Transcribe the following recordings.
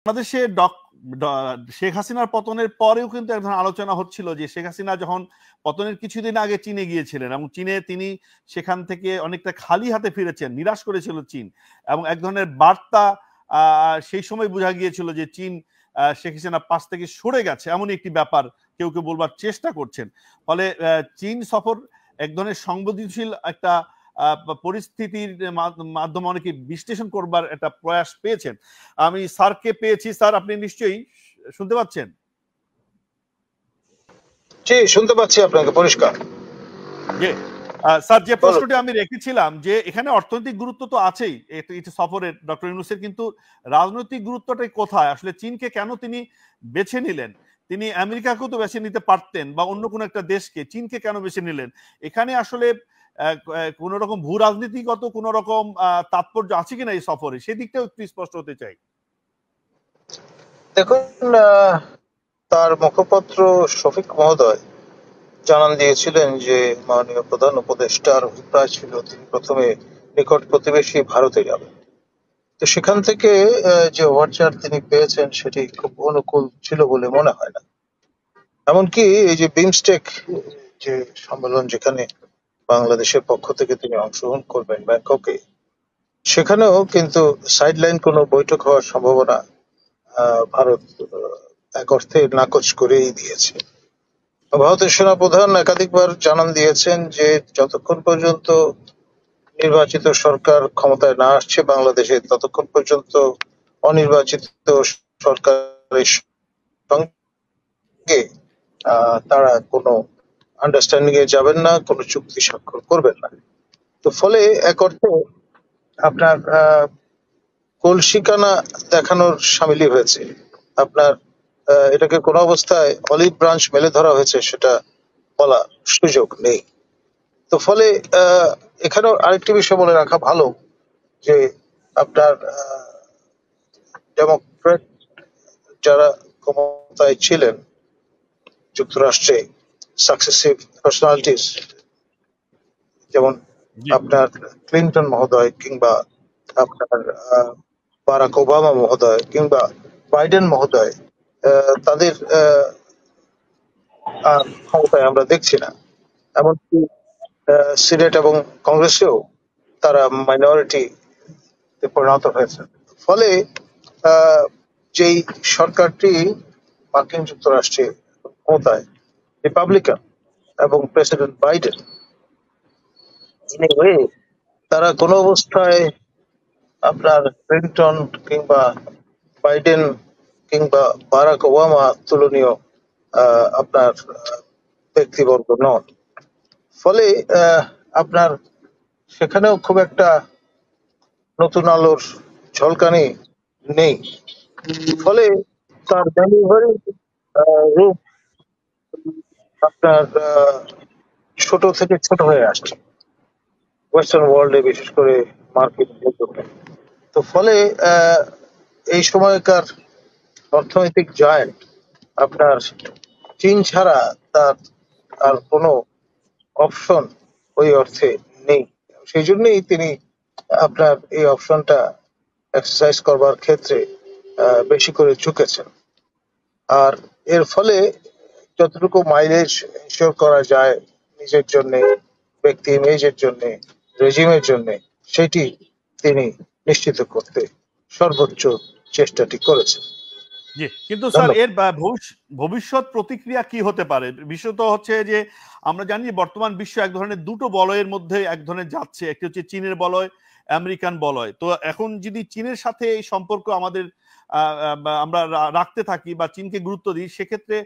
বাংলাদেশে শেখ হাসিনার পতনের পরেও কিন্তু এক ধরনের আলোচনা হচ্ছিল যে শেখ হাসিনা যখন পতনের কিছুদিন আগে চীনে গিয়েছিলেন এবং চীনে তিনি সেখান থেকে অনেকটা খালি হাতে ফিরেছেন, নিরাশ করেছিল চীন, এবং এক ধরনের বার্তা সেই সময় বোঝা গিয়েছিল যে চীন শেখ হাসিনা পাশ থেকে সরে গেছে, এমনই একটি ব্যাপার কেউ কেউ বলবার চেষ্টা করছেন। ফলে চীন সফর এক ধরনের সংবেদনশীল একটা পরিস্থিতির মাধ্যমে অনেকে বিশ্লেষণ করবার একটা প্রয়াস পেয়েছেন। আমি স্যারকে পেয়েছি। স্যার, আপনি নিশ্চয়ই শুনতে পাচ্ছেন? জি, শুনতে পাচ্ছি আপনাকে পরিষ্কার। স্যার, যে প্রশ্নটি আমি রেখেছিলাম যে এখানে অর্থনৈতিক গুরুত্ব তো আছেই এটা সফরের ডক্টর ইউনূসের, কিন্তু রাজনৈতিক গুরুত্বটাই কোথায়? আসলে চীনকে কেন তিনি বেছে নিলেন? তিনি আমেরিকাকেও তো বেছে নিতে পারতেন বা অন্য কোনো একটা দেশকে, চীনকে কেন বেছে নিলেন? এখানে আসলে কোন রকম ভূ রাজনীতিগত কোন রকম তাৎপর্য আছে কিনা এই সফরে, সেদিকটাও একটু স্পষ্ট হতে চাই। দেখুন, তার মুখপাত্র শফিক মহোদয় জানান দিয়েছিলেন যে মাননীয় প্রধান উপদেষ্টার অভিপ্রায় ছিল তিনি প্রথমে নিকট প্রতিবেশী ভারতে যাবেন। তো সেখান থেকে যে ওভারচার তিনি পেয়েছেন সেটি খুব অনুকূল ছিল বলে মনে হয় না। এমনকি এই যে বিমস্টেক যে সম্মেলন যেখানে বাংলাদেশের পক্ষ থেকে তিনি অংশগ্রহণ করবেন ব্যাংককে, সেখানেও কিন্তু সাইডলাইন কোনো বৈঠক হওয়ার সম্ভাবনা ভারত এক অর্থে নাকচ করেই দিয়েছে। ভারতের সেনাপ্রধান একাধিকবার জানান দিয়েছেন যে যতক্ষণ পর্যন্ত নির্বাচিত সরকার ক্ষমতায় না আসছে বাংলাদেশে, ততক্ষণ পর্যন্ত অনির্বাচিত সরকারের সঙ্গে তারা কোনো আন্ডারস্ট্যান্ডিং এ যাবেন না, কোনো চুক্তি স্বাক্ষর করবেন না। তো ফলে এক অর্থে আপনার কলসিকানা দেখানোর সামিলি হয়েছে। আপনার এটাকে কোনো অবস্থায় অলিভ ব্রাঞ্চ মেলে ধরা হয়েছে সেটা বলা সুযোগ নেই। তো ফলে এখানেও আরেকটি বিষয় বলে রাখা ভালো যে আপনার ডেমোক্রেট যারা ক্ষমতায় ছিলেন যুক্তরাষ্ট্রে, সাকসেসিভ পার্সোনালিটিস যেমন আপনার ক্লিন্টন মহোদয় কিংবা আপনার বারাক ওবামা মহোদয় কিংবা বাইডেন মহোদয়, তাদের ক্ষমতায় আমরা দেখছি না। এমনকি সিনেট এবং কংগ্রেসেও তারা মাইনরিটি পরিণত হয়েছে। ফলে যেই সরকারটি মার্কিন যুক্তরাষ্ট্রে ক্ষমতায়, রিপাবলিকান এবং প্রেসিডেন্ট বাইডেন, তারা কোনো অবস্থায় আপনার ক্লিন্টন কিংবা বাইডেন কিংবা বারাক ওবামা তুলনীয় আপনার ব্যক্তিবর্গ নন। ফলে আপনার সেখানেও খুব একটা নতুন আলোর ঝলকানি নেই। ফলে তার ডেলিভারি রূপ আপনার ছোট থেকে ছোট হয়ে আসছে ওয়েস্টার্ন ওয়ার্ল্ডে, বিশেষ করে মার্কিন নেতৃত্বে। তো ফলে এই সময়কার অর্থনৈতিক জায়ান্ট আপনার চীন ছাড়া তার আর কোনো অপশন ওই অর্থে নেই। সেই জন্যই তিনি আপনার এই অপশনটা এক্সারসাইজ করবার ক্ষেত্রে বেশি করে ঝুঁকেছেন। আর এর ফলে যতটুকু মাইলেজ এনশিওর করা যায় নিজের জন্য, ব্যক্তি ইমেজের জন্য, রেজিমের জন্য, সেটি তিনি নিশ্চিত করতে সর্বোচ্চ চেষ্টাটি করেছেন। জি, কিন্তু স্যার এর ভবিষ্যৎ প্রতিক্রিয়া কি হতে পারে? বিষয় তো হচ্ছে যে আমরা জানি বর্তমান বিশ্ব এক ধরনের দুটো বলয়ের মধ্যে এক ধরনের যাচ্ছে, একটি হচ্ছে চীনের বলয়, আমেরিকান বলয়। তো এখন যদি চীনের সাথে এই সম্পর্ক আমাদের আমরা রাখতে থাকি বা চীনকে গুরুত্ব দিই, সেক্ষেত্রে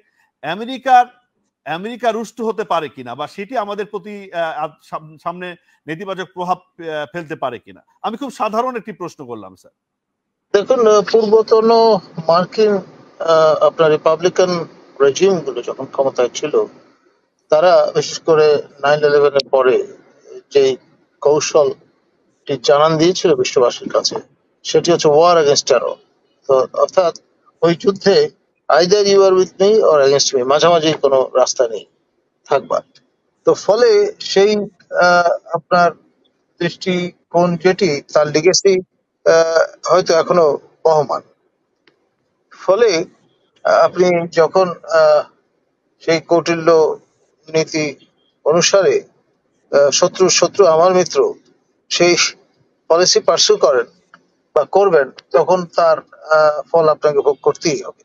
আমেরিকা রুষ্ট হতে পারে কিনা, বা সেটি আমাদের প্রতি সামনে নেতিবাচক প্রভাব ফেলতে পারে কিনা। আমি খুব সাধারণ একটি প্রশ্ন করলাম স্যার। দেখুন, পূর্বতন মার্কিন আপনার রিপাবলিকান রেজিম গুলো যখন ক্ষমতায় ছিল, তারা বিশেষ করে 9/11 এর পরে যে কৌশলটি জানান দিয়েছিল বিশ্ববাসীর কাছে, সেটি হচ্ছে ওয়ার এগেনস্ট টেরর। তো অর্থাৎ ওই যুদ্ধে either you are with me or against me, মাঝামাঝি কোনো রাস্তা নেই থাকবার। তো ফলে সেই আপনার দৃষ্টিকোণ যেটি, তার লিগেসি হয়তো এখনো বহমান। ফলে আপনি যখন সেই কৌটিল্য নীতি অনুসারে শত্রু শত্রু আমার মিত্র সেই পলিসি পার্সু করেন বা করবেন, তখন তার ফল আপনাকে ভোগ করতেই হবে।